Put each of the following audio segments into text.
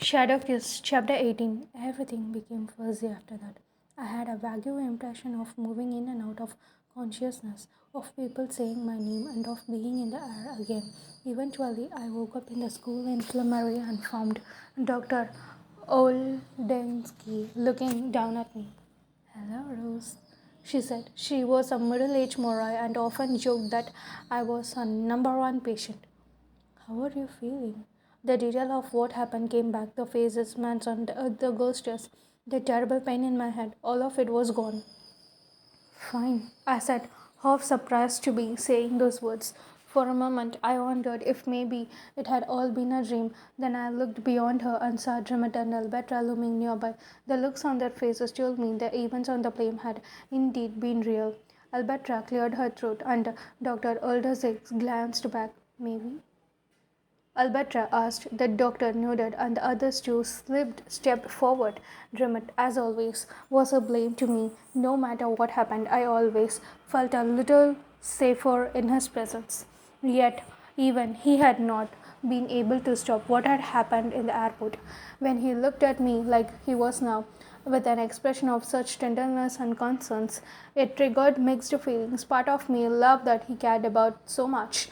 Shadowkiss, Chapter 18. Everything became fuzzy after that. I had a vague impression of moving in and out of consciousness, of people saying my name, and of being in the air again. Eventually, I woke up in the school infirmary and found Dr. Oldensky looking down at me. Hello, Rose, she said. She was a middle aged Morai and often joked that I was her number one patient. How are you feeling? The detail of what happened came back. The faces, Manson, the ghosts, the terrible pain in my head. All of it was gone. Fine, I said, half surprised to be saying those words. For a moment, I wondered if maybe it had all been a dream. Then I looked beyond her and saw Drummond and Alberta looming nearby. The looks on their faces told me the events on the plane had indeed been real. Alberta cleared her throat and Dr. Aldersix glanced back. Maybe? Alberta asked. The doctor nodded, and the others two stepped forward. Drummond, as always, was a blame to me. No matter what happened, I always felt a little safer in his presence. Yet, even he had not been able to stop what had happened in the airport. When he looked at me like he was now, with an expression of such tenderness and concerns, it triggered mixed feelings. Part of me loved that he cared about so much.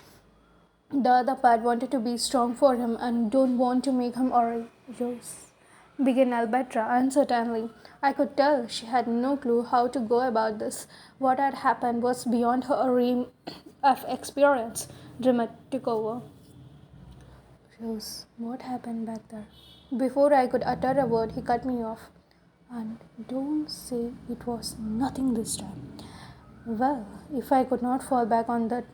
The other part wanted to be strong for him and don't want to make him Rose, began Alberta uncertainly. I could tell she had no clue how to go about this. What had happened was beyond her realm of experience. Dremet took over. Rose, what happened back there? Before I could utter a word, he cut me off. And don't say it was nothing this time. Well, if I could not fall back on that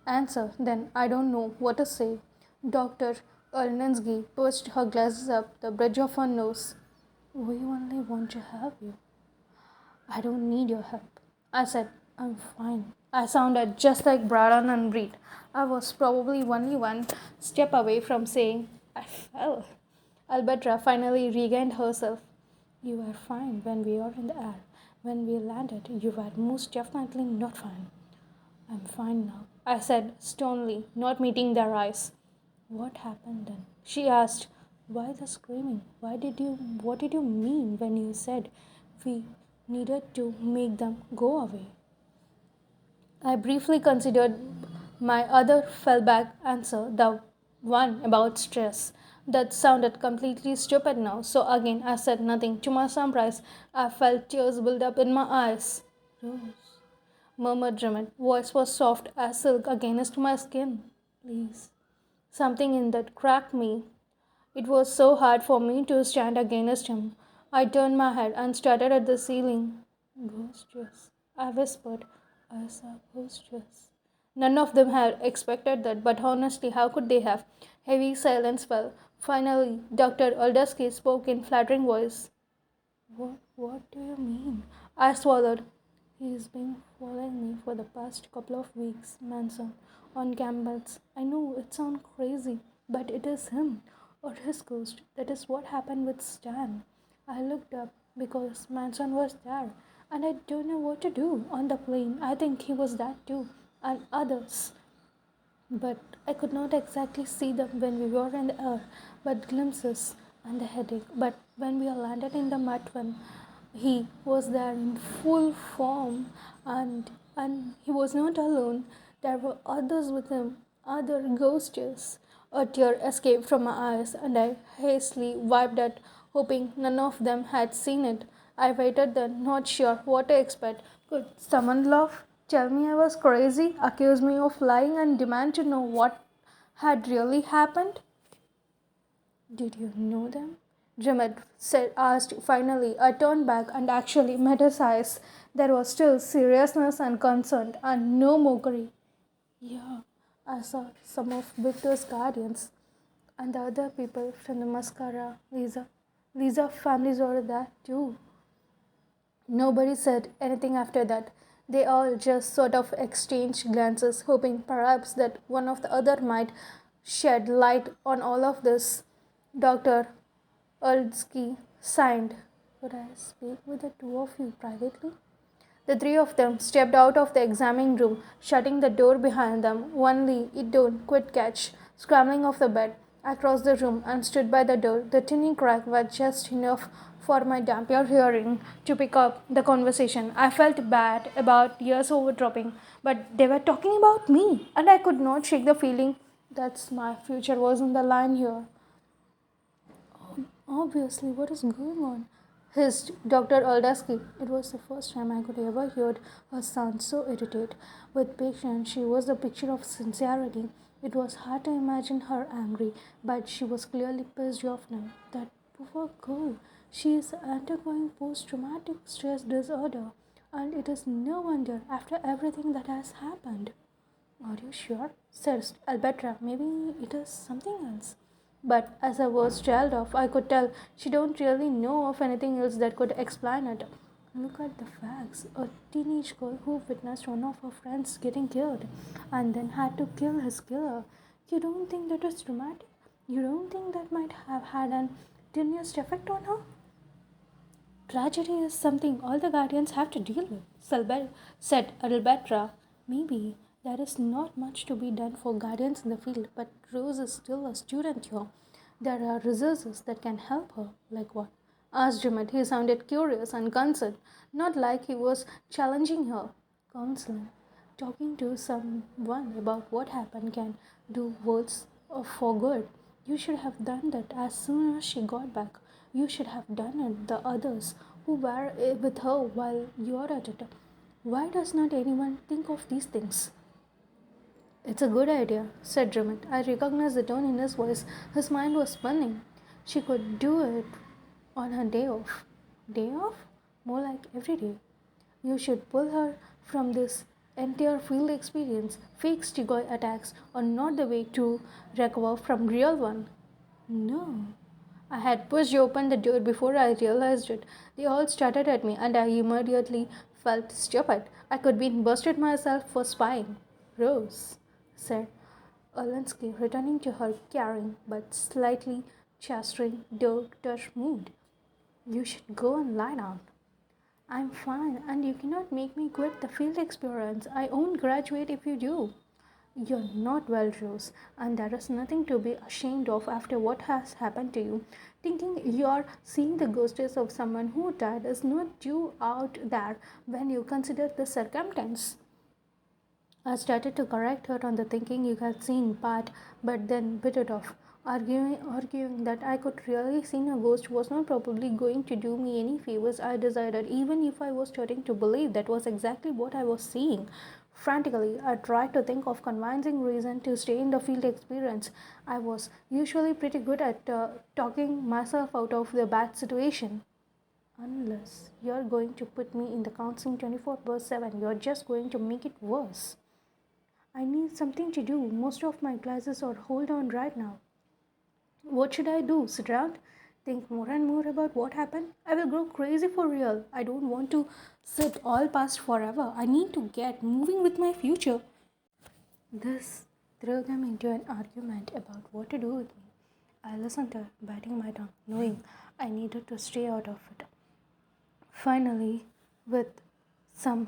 answer, then I don't know what to say. Dr. Olnensky pushed her glasses up the bridge of her nose. We only want to help you. I don't need your help. I said, I'm fine. I sounded just like Braran and Breed. I was probably only one step away from saying, I fell. Alberta finally regained herself. You were fine when we were in the air. When we landed, you were most definitely not fine. I'm fine now, I said stonily, not meeting their eyes. What happened then? She asked. Why the screaming? What did you mean when you said we needed to make them go away? I briefly considered my other fallback answer, the one about stress. That sounded completely stupid now, so again I said nothing. To my surprise, I felt tears build up in my eyes. Rose, murmured Drummond. Voice was soft as silk against my skin. Please. Something in that cracked me. It was so hard for me to stand against him. I turned my head and started at the ceiling. Ghosts, I whispered. I saw ghosts. None of them had expected that, but honestly, how could they have? Heavy silence fell. Finally, Dr. Oldesky spoke in flattering voice. What do you mean? I swallowed. He's been following me for the past couple of weeks, Manson, on Campbell's. I know it sounds crazy, but it is him, or his ghost. That is what happened with Stan. I looked up because Manson was there, and I don't know what to do on the plane. I think he was that too, and others. But I could not exactly see them when we were in the air, but glimpses and the headache. But when we landed in the Matwan, he was there in full form, and he was not alone. There were others with him, other ghosts. A tear escaped from my eyes, and I hastily wiped it, hoping none of them had seen it. I waited then, not sure what to expect. Could someone laugh? Tell me I was crazy, accuse me of lying, and demand to know what had really happened? Did you know them? Asked finally. I turned back and actually met his eyes. There was still seriousness and concern, and no mockery. Yeah, I saw some of Victor's guardians and the other people from the mascara. Lisa families were there too. Nobody said anything after that. They all just sort of exchanged glances, hoping perhaps that one of the other might shed light on all of this. Dr. Oldsky signed. Could I speak with the two of you privately? The three of them stepped out of the examining room, shutting the door behind them. Only it don't quit catch, scrambling off the bed. I crossed the room and stood by the door. The tiny crack was just enough for my dampier hearing to pick up the conversation. I felt bad about years overdropping, but they were talking about me, and I could not shake the feeling that my future was on the line here. Obviously, what is going on? Hissed Dr. Aldasky. It was the first time I could ever hear her sound so irritated. With patience, she was the picture of sincerity. It was hard to imagine her angry, but she was clearly pissed off now. That poor girl. She is undergoing post traumatic stress disorder, and it is no wonder after everything that has happened. Are you sure? Said Alberta. Maybe it is something else. But as I was trailed off, I could tell she don't really know of anything else that could explain it. Look at the facts. A teenage girl who witnessed one of her friends getting killed and then had to kill his killer. You don't think that is traumatic? You don't think that might have had an tenuous effect on her? Tragedy is something all the guardians have to deal with, said Alberta. Maybe there is not much to be done for guardians in the field, but Rose is still a student here. There are resources that can help her. Like what? Asked Jimmet. He sounded curious and concerned, not like he was challenging her. Counseling. Talking to someone about what happened can do worlds for good. You should have done that as soon as she got back. You should have done it the others who were with her while you are at it. Why does not anyone think of these things? It's a good idea, said Drummond. I recognized the tone in his voice. His mind was spinning. She could do it on her day off. Day off? More like every day. You should pull her from this entire field experience. Fake stegoid attacks are not the way to recover from real one. No. I had pushed open the door before I realized it. They all started at me, and I immediately felt stupid. I could be busted myself for spying. Rose, said Olinsky, returning to her caring but slightly chattering doctor mood. You should go and lie down. I'm fine, and you cannot make me quit the field experience. I won't graduate if you do. You're not well, Rose, and there is nothing to be ashamed of after what has happened to you. Thinking you're seeing the ghosts of someone who died is not due out there when you consider the circumstance. I started to correct her on the thinking you had seen part, but then bit it off, arguing that I could really see a ghost was not probably going to do me any favors. I decided, even if I was starting to believe that was exactly what I was seeing. Frantically, I tried to think of convincing reason to stay in the field experience. I was usually pretty good at talking myself out of the bad situation. Unless you're going to put me in the counseling 24/7, you're just going to make it worse. I need something to do. Most of my classes are hold on right now. What should I do? Sit around? Think more and more about what happened? I will grow crazy for real. I don't want to sit all past forever. I need to get moving with my future. This threw them into an argument about what to do with me. I listened to her, biting my tongue, knowing I needed to stay out of it. Finally, with some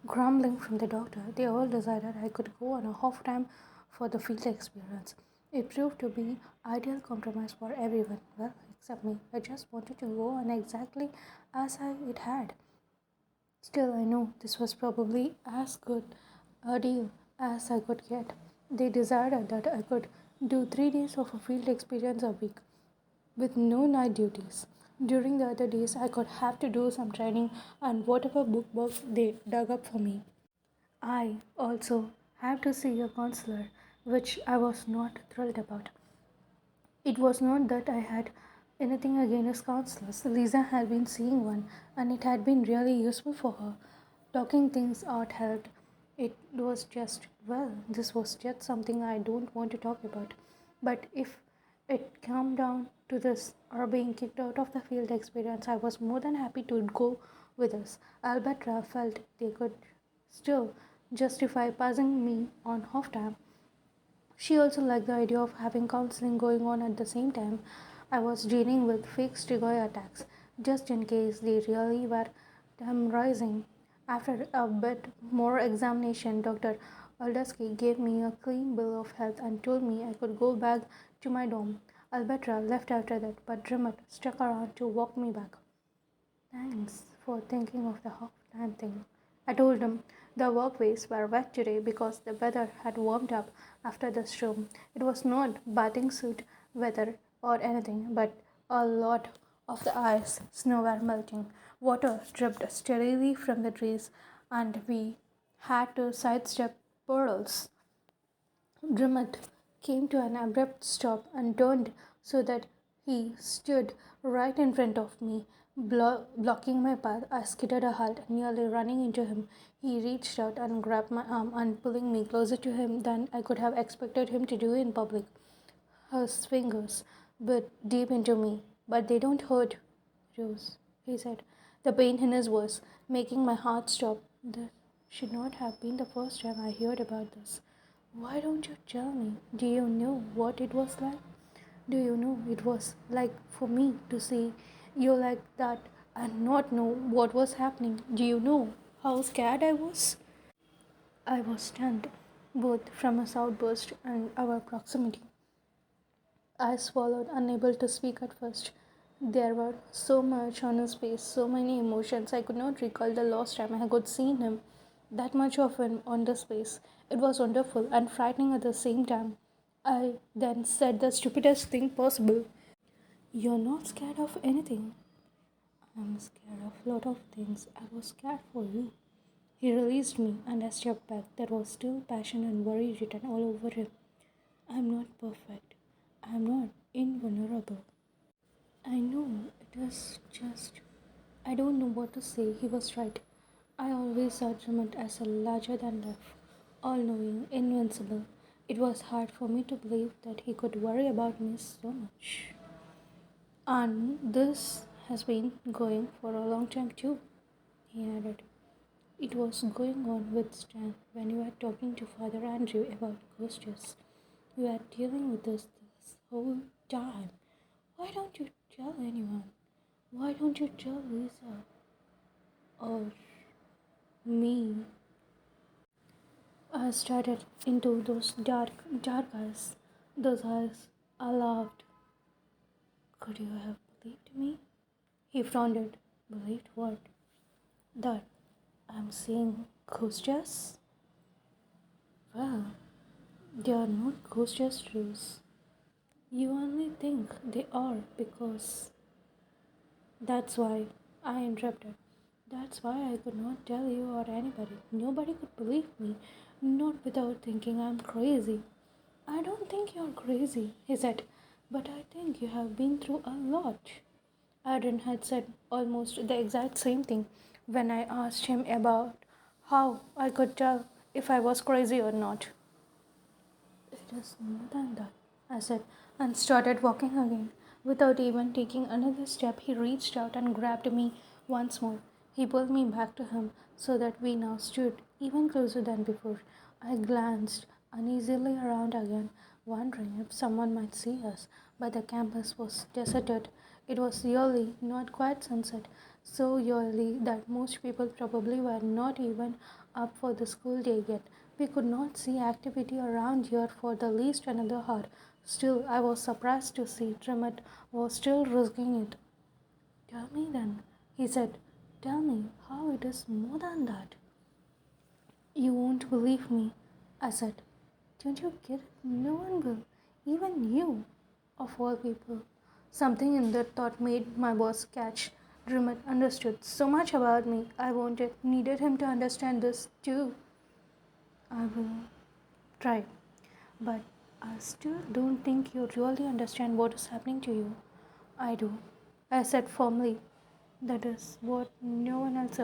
grumbling from the doctor, they all decided I could go on a half time for the field experience. It proved to be ideal compromise for everyone, well, except me. I just wanted to go on exactly as it had. Still, I know this was probably as good a deal as I could get. They decided that I could do 3 days of a field experience a week with no night duties. During the other days, I could have to do some training and whatever book work they dug up for me. I also have to see a counselor, which I was not thrilled about. It was not that I had anything against counselors. Lisa had been seeing one, and it had been really useful for her. Talking things out helped. It was just, well, this was just something I don't want to talk about. But if it came down to this or being kicked out of the field experience, I was more than happy to go with us. Alberta felt they could still justify passing me on half time. She also liked the idea of having counseling going on at the same time I was dealing with fake steroid attacks, just in case they really were terrorizing. After a bit more examination, Dr. Oldesky gave me a clean bill of health and told me I could go back to my dorm. Alberta left after that, but Dreamt stuck around to walk me back. Thanks for thinking of the half-time thing. I told him the walkways were wet today because the weather had warmed up after the storm. It was not bathing suit weather or anything, but a lot of the ice, snow were melting. Water dripped steadily from the trees, and we had to sidestep puddles. Drummond came to an abrupt stop and turned so that he stood right in front of me, blocking my path. I skidded a halt, nearly running into him. He reached out and grabbed my arm and pulling me closer to him than I could have expected him to do in public. His fingers bit deep into me, but they don't hurt, Rose, he said, the pain in his voice making my heart stop. That should not have been the first time I heard about this. Why don't you tell me? Do you know what it was like? Do you know it was like for me to see you like that and not know what was happening? Do you know how scared I was? I was stunned, both from his outburst and our proximity. I swallowed, unable to speak at first. There were so much on his face, so many emotions. I could not recall the last time I had seen him. That much of him on this face. It was wonderful and frightening at the same time. I then said the stupidest thing possible. You're not scared of anything. I'm scared of a lot of things. I was scared for you. He released me and I stepped back. There was still passion and worry written all over him. I'm not perfect. I'm not invulnerable. I know it is just. I don't know what to say. He was right. I always saw Drummond as a larger than life, all knowing, invincible. It was hard for me to believe that he could worry about me so much. And this has been going for a long time too, he added. It was going on with Stan when you were talking to Father Andrew about ghosts. You were dealing with this whole time. Why don't you tell anyone? Why don't you tell Lisa? Or me? I started into those dark eyes. Those eyes. I laughed. Could you have believed me? He frowned. Believed what? That I'm seeing ghosts? Well, they are not ghosts, Rose. You only think they are because that's why I interrupted. That's why I could not tell you or anybody. Nobody could believe me, not without thinking I'm crazy. I don't think you're crazy, he said, but I think you have been through a lot. Adrian had said almost the exact same thing when I asked him about how I could tell if I was crazy or not. It is more than that, I said, and started walking again. Without even taking another step, he reached out and grabbed me once more. He pulled me back to him so that we now stood even closer than before. I glanced uneasily around again, wondering if someone might see us, but the campus was deserted. It was early, not quite sunset, so early that most people probably were not even up for the school day yet. We could not see activity around here for the least another hour. Still, I was surprised to see Trimmet was still risking it. Tell me then, he said. Tell me how it is more than that. You won't believe me, I said. Don't you get it? No one will. Even you, of all people. Something in that thought made my boss catch. Drummond understood so much about me. I needed him to understand this too. I will try, but I still don't think you really understand what is happening to you. I do, I said firmly. That is what no one else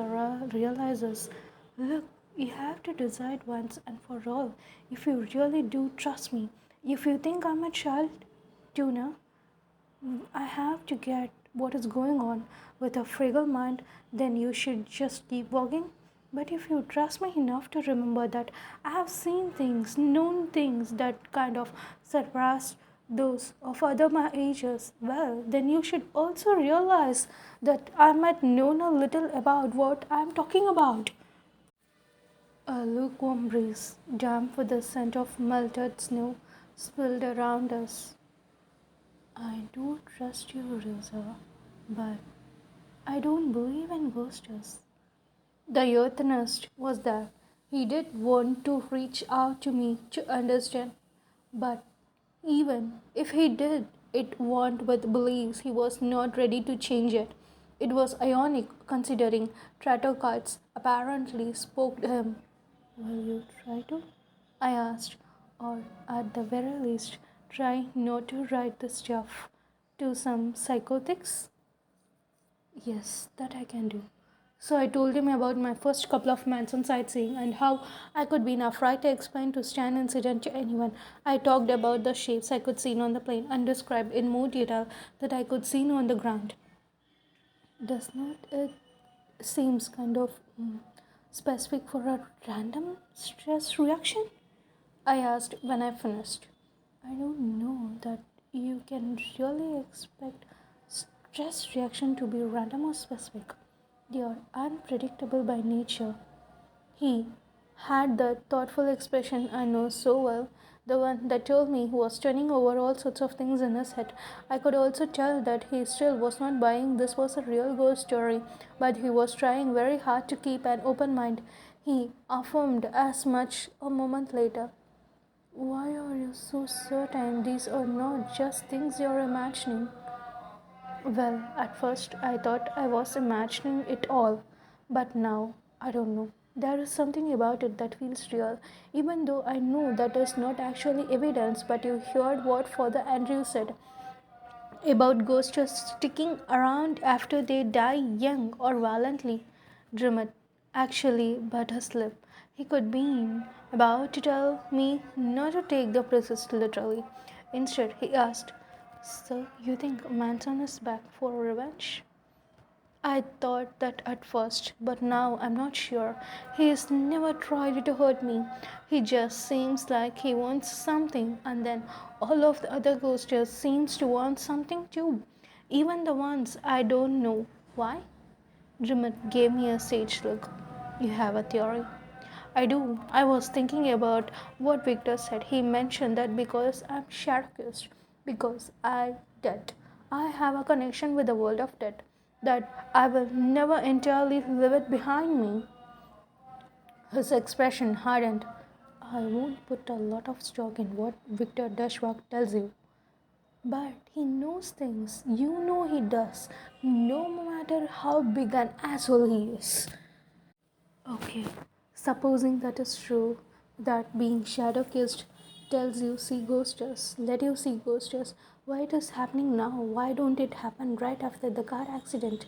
realizes. Look, you have to decide once and for all if you really do trust me. If you think I'm a child, Tuna, I have to get what is going on with a fragile mind, then you should just keep walking. But if you trust me enough to remember that I have seen things, known things that kind of surpassed those of other my ages, well, then you should also realize that I might know a little about what I am talking about. A lukewarm breeze, damp with the scent of melted snow, spilled around us. I do trust you, Rosa, but I don't believe in ghosts. The euthanaist was there. He did want to reach out to me to understand, but even if he did it want with beliefs, he was not ready to change it. It was ironic considering Tratocards apparently spoke to him. Will you try to? I asked, or at the very least, try not to write the stuff to some psychotics? Yes, that I can do. So I told him about my first couple of months on sightseeing and how I could be afraid to explain to Stan incident to anyone. I talked about the shapes I could see on the plane and described in more detail that I could see on the ground. Does not it seems kind of specific for a random stress reaction? I asked when I finished. I don't know that you can really expect stress reaction to be random or specific. They are unpredictable by nature. He had that thoughtful expression I know so well, the one that told me he was turning over all sorts of things in his head. I could also tell that he still was not buying this was a real ghost story, but he was trying very hard to keep an open mind. He affirmed as much a moment later. Why are you so certain these are not just things you're imagining? Well, at first I thought I was imagining it all, but now I don't know. There is something about it that feels real, even though I know that is not actually evidence. But you heard what Father Andrew said about ghosts sticking around after they die young or violently. Drummond actually bit his lip. He could be about to tell me not to take the process literally. Instead, he asked, "So you think Manson is back for revenge?" I thought that at first, but now I'm not sure. He has never tried to hurt me. He just seems like he wants something, and then all of the other ghosts seems to want something too. Even the ones I don't know. Why? Jimit gave me a sage look. You have a theory? I do. I was thinking about what Victor said. He mentioned that because I'm Shadowkiss, because I dead, I have a connection with the world of dead, that I will never entirely leave it behind me. His expression hardened. I won't put a lot of stock in what Victor Dashwak tells you. But he knows things. You know he does. No matter how big an asshole he is. Okay, supposing that is true, that being shadow kissed tells you see ghosts, let you see ghosts, why it is happening now? Why don't it happen right after the car accident?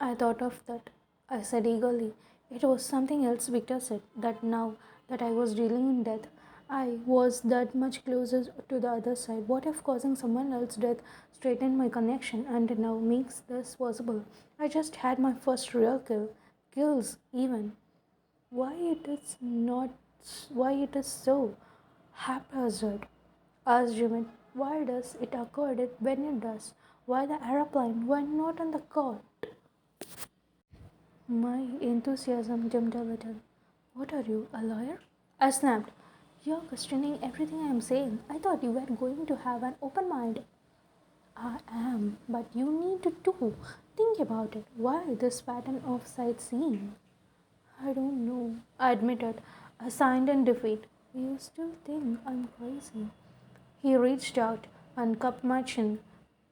I thought of that. I said eagerly. It was something else Victor said, that now that I was dealing in death, I was that much closer to the other side. What if causing someone else's death straightened my connection and now makes this possible? I just had my first real kills even. Why it is not, why it is so haphazard? Asked Jimmy. Why does it occur when it does? Why the aeroplane? Why not on the car? My enthusiasm dimmed a little. What are you, a lawyer? I snapped. You're questioning everything I'm saying. I thought you were going to have an open mind. I am, but you need to too. Think about it. Why this pattern of sightseeing? I don't know, I admitted, assigned in defeat. You still think I'm crazy? He reached out and cupped my chin,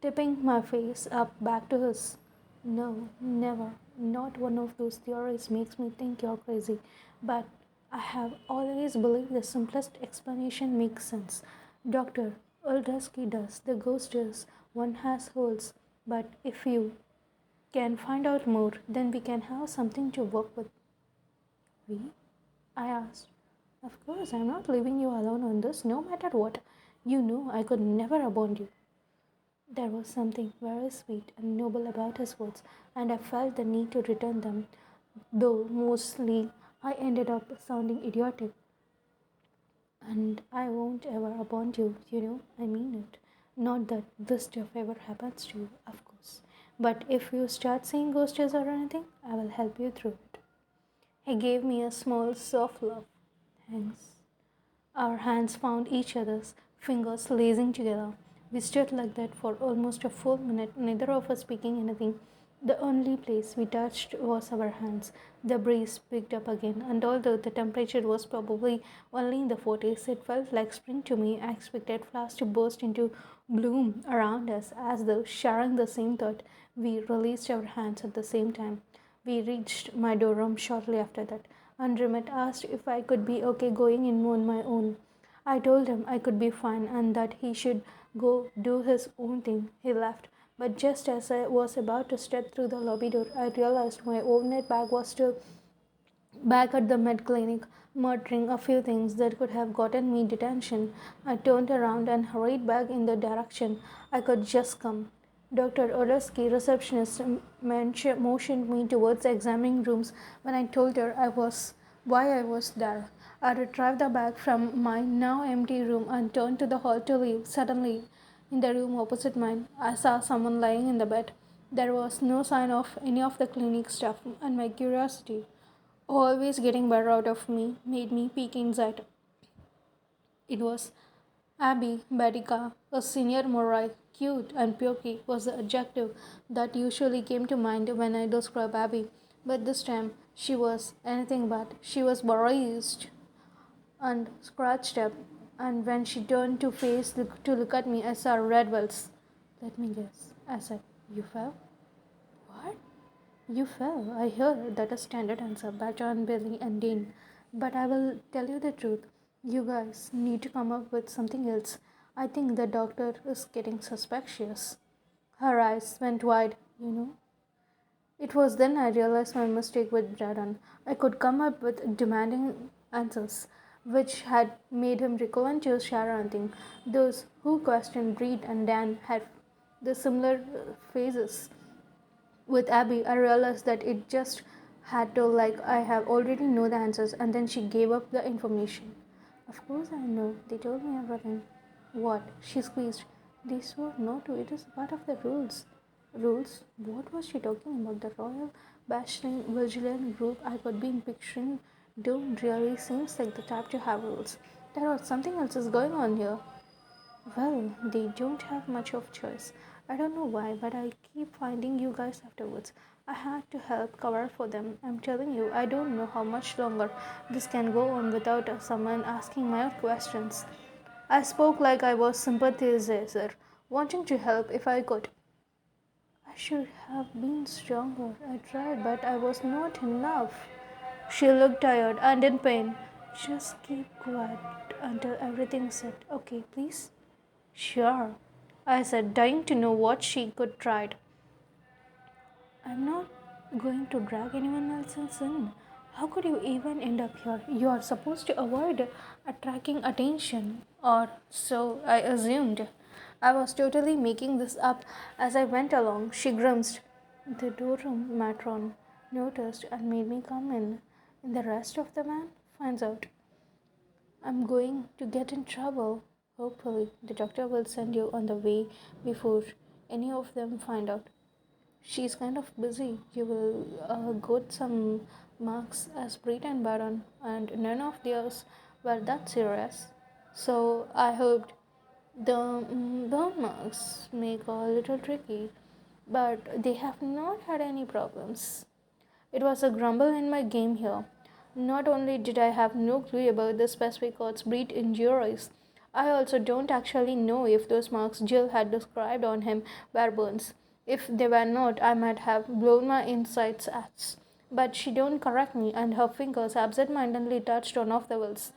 tipping my face up back to his. No, never. Not one of those theories makes me think you're crazy. But I have always believed the simplest explanation makes sense. Doctor, Oldusky does, the ghost does, one has holes. But if you can find out more, then we can have something to work with. We? I asked. Of course, I'm not leaving you alone on this, no matter what. You know I could never abandon you. There was something very sweet and noble about his words, and I felt the need to return them, though mostly I ended up sounding idiotic. And I won't ever abandon you, I mean it. Not that this stuff ever happens to you, of course. But if you start seeing ghosts or anything, I will help you through it. He gave me a small, soft laugh. Thanks. Our hands found each other's, fingers lacing together. We stood like that for almost a full minute, neither of us speaking anything. The only place we touched was our hands. The breeze picked up again, and although the temperature was probably only in the 40s, it felt like spring to me. I expected flowers to burst into bloom around us, as though sharing the same thought. We released our hands at the same time. We reached my dorm shortly after that, and Rimet asked if I could be okay going in on my own. I told him I could be fine and that he should go do his own thing. He left, but just as I was about to step through the lobby door, I realized my overnight bag was still back at the med clinic, muttering a few things that could have gotten me detention. I turned around and hurried back in the direction I could just come. Dr. Oleski, receptionist, motioned me towards the examining rooms when I told her why I was there. I retrieved the bag from my now empty room and turned to the hall to leave. Suddenly, in the room opposite mine, I saw someone lying in the bed. There was no sign of any of the clinic staff, and my curiosity, always getting better out of me, made me peek inside. It was Abby Badica, a senior Morai. Cute and pokey was the adjective that usually came to mind when I describe Abby, but this time she was anything but. She was bruised and scratched up, and when she turned to look at me, I saw red welts. Let me guess, I said. You fell? What? You fell. I heard that a standard answer by John, Billy, and Dean. But I will tell you the truth. You guys need to come up with something else. I think the doctor is getting suspicious. Her eyes went wide. It was then I realized my mistake with Braden. I could come up with demanding answers, which had made him recurrent to Sharon thing. Those who questioned Reed and Dan had the similar phases. With Abby, I realized that it just had to like I have already know the answers, and then she gave up the information. Of course I know. They told me everything. What? She squeezed. They swore no to it is part of the rules. Rules? What was she talking about? The Royal Bashing Vigilant group I could be picturing don't really seems like the type to have rules. There was something else is going on here. Well, they don't have much of choice. I don't know why, but I keep finding you guys afterwards. I had to help cover for them. I'm telling you, I don't know how much longer this can go on without someone asking my questions. I spoke like I was sympathizer, wanting to help if I could. I should have been stronger. I tried, but I was not enough. She looked tired and in pain. Just keep quiet until everything's set. Okay, please? Sure, I said, dying to know what she could try. I'm not going to drag anyone else in. How could you even end up here? You are supposed to avoid attracting attention, or so I assumed. I was totally making this up as I went along. She grimaced. The dorm matron noticed and made me come in. And the rest of the man finds out. I'm going to get in trouble. Hopefully, the doctor will send you on the way before any of them find out. She's kind of busy. You will get some marks as Brit and Baron, and none of theirs were that serious. So I hoped the burn marks make a little tricky, but they have not had any problems. It was a grumble in my game here. Not only did I have no clue about the specific odds breed injuries, I also don't actually know if those marks Jill had described on him were burns. If they were not, I might have blown my insides out. But she don't correct me, and her fingers absent-mindedly touched one of the wells.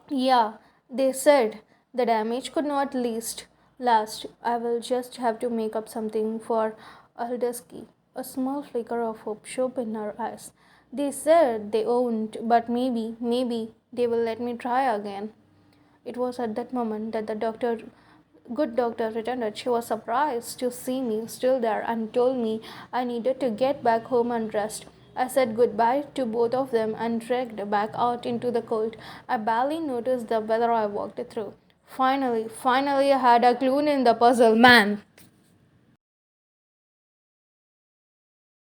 Yeah, they said the damage could not least last. I will just have to make up something for Aldeski. A small flicker of hope showed in her eyes. They said they won't, but maybe they will let me try again. It was at that moment that the good doctor returned. She was surprised to see me still there and told me I needed to get back home and rest. I said goodbye to both of them and trekked back out into the cold. I barely noticed the weather I walked through. Finally, I had a clue in the puzzle, man.